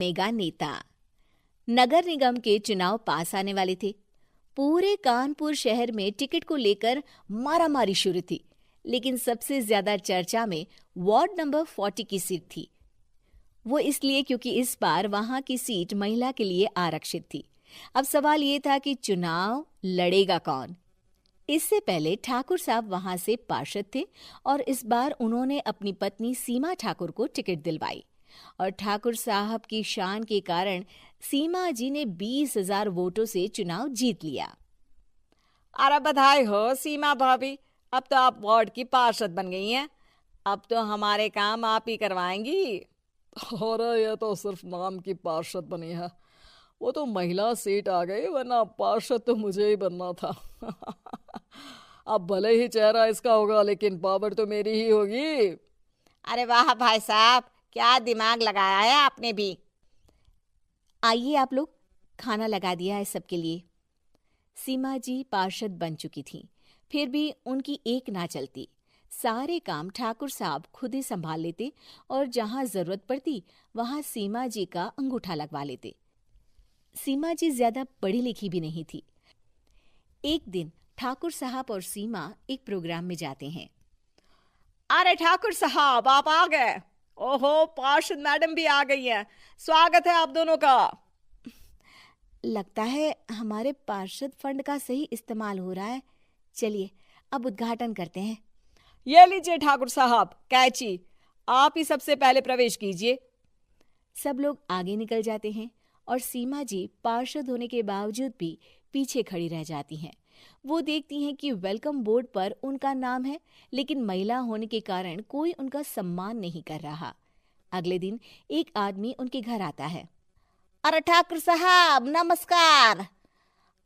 Mega नेता। नगर निगम के चुनाव पास आने वाले थे। पूरे कानपुर शहर में टिकट को लेकर मारामारी शुरू थी, लेकिन सबसे ज्यादा चर्चा में वार्ड नंबर 40 की सीट थी। वो इसलिए क्योंकि इस बार वहां की सीट महिला के लिए आरक्षित थी। अब सवाल ये था कि चुनाव लड़ेगा कौन। इससे पहले ठाकुर साहब वहां से पार्षद थे और इस बार उन्होंने अपनी पत्नी सीमा ठाकुर को टिकट दिलवाई और ठाकुर साहब की शान के कारण सीमा जी ने 20,000 वोटों से चुनाव जीत लिया। अरे बधाई हो सीमा भाभी, अब तो आप वार्ड की पार्षद बन गई हैं। अब तो हमारे काम आप ही करवाएंगी। अरे ये तो सिर्फ नाम की पार्षद बनी है, वो तो महिला सीट आ गई, वरना पार्षद तो मुझे ही बनना था। अब भले ही चेहरा इसका होगा, लेकिन पावर तो मेरी ही होगी। अरे वाह भाई साहब, क्या दिमाग लगाया है आपने भी। आइए आप लोग, खाना लगा दिया है सबके लिए। सीमा जी पार्षद बन चुकी थीं, फिर भी उनकी एक ना चलती। सारे काम ठाकुर साहब खुद ही संभाल लेते और जहां जरूरत पड़ती वहां सीमा जी का अंगूठा लगवा लेते। सीमा जी ज्यादा पढ़ी लिखी भी नहीं थी। एक दिन ठाकुर साहब और सीमा एक प्रोग्राम में जाते हैं। अरे ठाकुर साहब, आप आ गए। ओहो, पार्षद मैडम भी आ गई हैं। स्वागत है आप दोनों का। लगता है हमारे पार्षद फंड का सही इस्तेमाल हो रहा है। चलिए अब उद्घाटन करते हैं। ये लीजिए ठाकुर साहब कैची, आप ही सबसे पहले प्रवेश कीजिए। सब लोग आगे निकल जाते हैं और सीमा जी पार्षद होने के बावजूद भी पीछे खड़ी रह जाती हैं। वो देखती हैं कि वेलकम बोर्ड पर उनका नाम है, लेकिन महिला होने के कारण कोई उनका सम्मान नहीं कर रहा। अगले दिन एक आदमी उनके घर आता है। अरे ठाकुर साहब नमस्कार।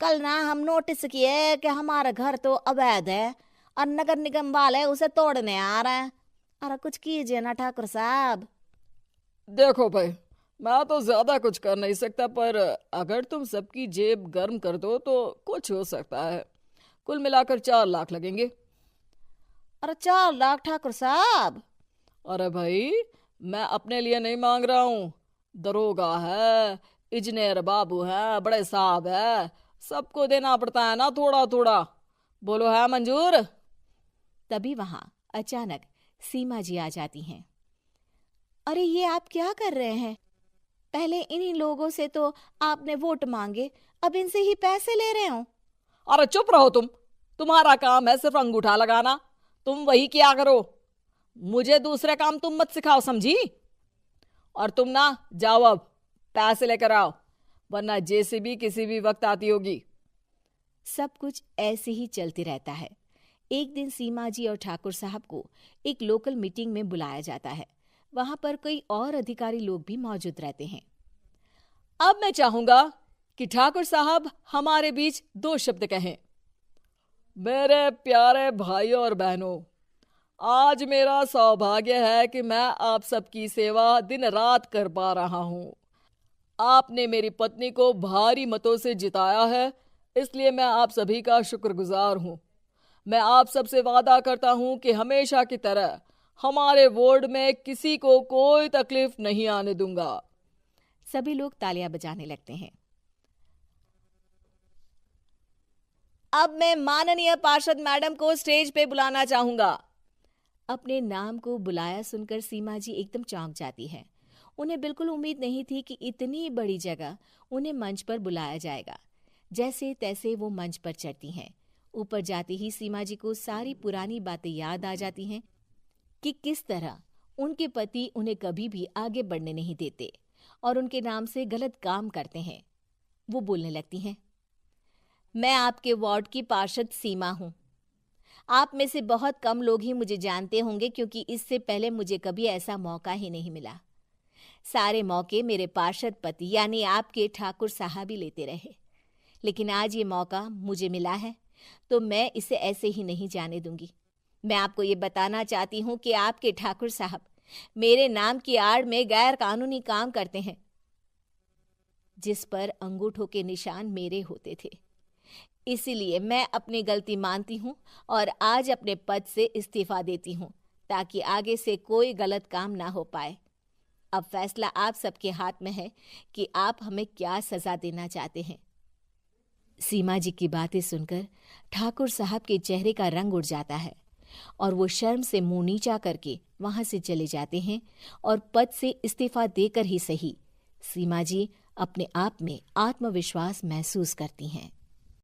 कल ना हम नोटिस किए कि हमारा घर तो अवैध है और नगर निगम वाले उसे तोड़ने आ रहे हैं। अरे कुछ कीजिए ना ठाकुर साहब। देखो भाई, मैं तो ज्यादा कुछ कर नहीं सकता, पर अगर तुम सबकी जेब गर्म कर दो तो कुछ हो सकता है। कुल मिलाकर 4 लाख लगेंगे। अरे 4 लाख ठाकुर साहब? अरे भाई, मैं अपने लिए नहीं मांग रहा हूँ। दरोगा है, इंजीनियर बाबू है, बड़े साहब है, सबको देना पड़ता है ना थोड़ा थोड़ा। बोलो है मंजूर? तभी वहां अचानक सीमा जी आ जाती हैं। अरे ये आप क्या कर रहे हैं? पहले इन्हीं लोगों से तो आपने वोट मांगे, अब इनसे ही पैसे ले रहे हो। अरे चुप रहो तुम। तुम्हारा काम है सिर्फ अंगूठा लगाना, तुम वही किया करो। मुझे दूसरे काम तुम मत सिखाओ, समझी? और तुम ना जाओ, अब पैसे लेकर आओ, वरना जेसीबी किसी भी वक्त आती होगी। सब कुछ ऐसे ही चलते रहता है। एक दिन सीमा जी और ठाकुर साहब को एक लोकल मीटिंग में बुलाया जाता है। वहां पर कई और अधिकारी लोग भी मौजूद रहते हैं। अब मैं चाहूंगा कि ठाकुर साहब हमारे बीच 2 शब्द कहें। मेरे प्यारे भाइयों और बहनों, आज मेरा सौभाग्य है कि मैं आप सबकी सेवा दिन रात कर पा रहा हूँ। आपने मेरी पत्नी को भारी मतों से जिताया है, इसलिए मैं आप सभी का शुक्रगुजार हूँ। मैं आप सबसे वादा करता हूँ कि हमेशा की तरह हमारे वार्ड में किसी को कोई तकलीफ नहीं आने दूंगा। सभी लोग तालियां बजाने लगते हैं। अब मैं माननीय पार्षद मैडम को स्टेज पे बुलाना चाहूंगा। अपने नाम को बुलाया सुनकर सीमा जी एकदम चौंक जाती है। उन्हें बिल्कुल उम्मीद नहीं थी कि इतनी बड़ी जगह उन्हें मंच पर बुलाया जाएगा। जैसे तैसे वो मंच पर चढ़ती हैं। ऊपर जाते ही सीमा जी को सारी पुरानी बातें याद आ जाती हैं कि किस तरह उनके पति उन्हें कभी भी आगे बढ़ने नहीं देते और उनके नाम से गलत काम करते हैं। वो बोलने लगती हैं। मैं आपके वार्ड की पार्षद सीमा हूं। आप में से बहुत कम लोग ही मुझे जानते होंगे, क्योंकि इससे पहले मुझे कभी ऐसा मौका ही नहीं मिला। सारे मौके मेरे पार्षद पति यानी आपके ठाकुर साहब ही लेते रहे, लेकिन आज ये मौका मुझे मिला है तो मैं इसे ऐसे ही नहीं जाने दूंगी। मैं आपको ये बताना चाहती हूँ कि आपके ठाकुर साहब मेरे नाम की आड़ में गैर कानूनी काम करते हैं, जिस पर अंगूठों के निशान मेरे होते थे। इसीलिए मैं अपनी गलती मानती हूँ और आज अपने पद से इस्तीफा देती हूँ, ताकि आगे से कोई गलत काम ना हो पाए। अब फैसला आप सबके हाथ में है कि आप हमें क्या सजा देना चाहते हैं। सीमा जी की बातें सुनकर ठाकुर साहब के चेहरे का रंग उड़ जाता है और वो शर्म से मुंह नीचा करके वहां से चले जाते हैं और पद से इस्तीफा देकर ही सही सीमा जी अपने आप में आत्मविश्वास महसूस करती हैं।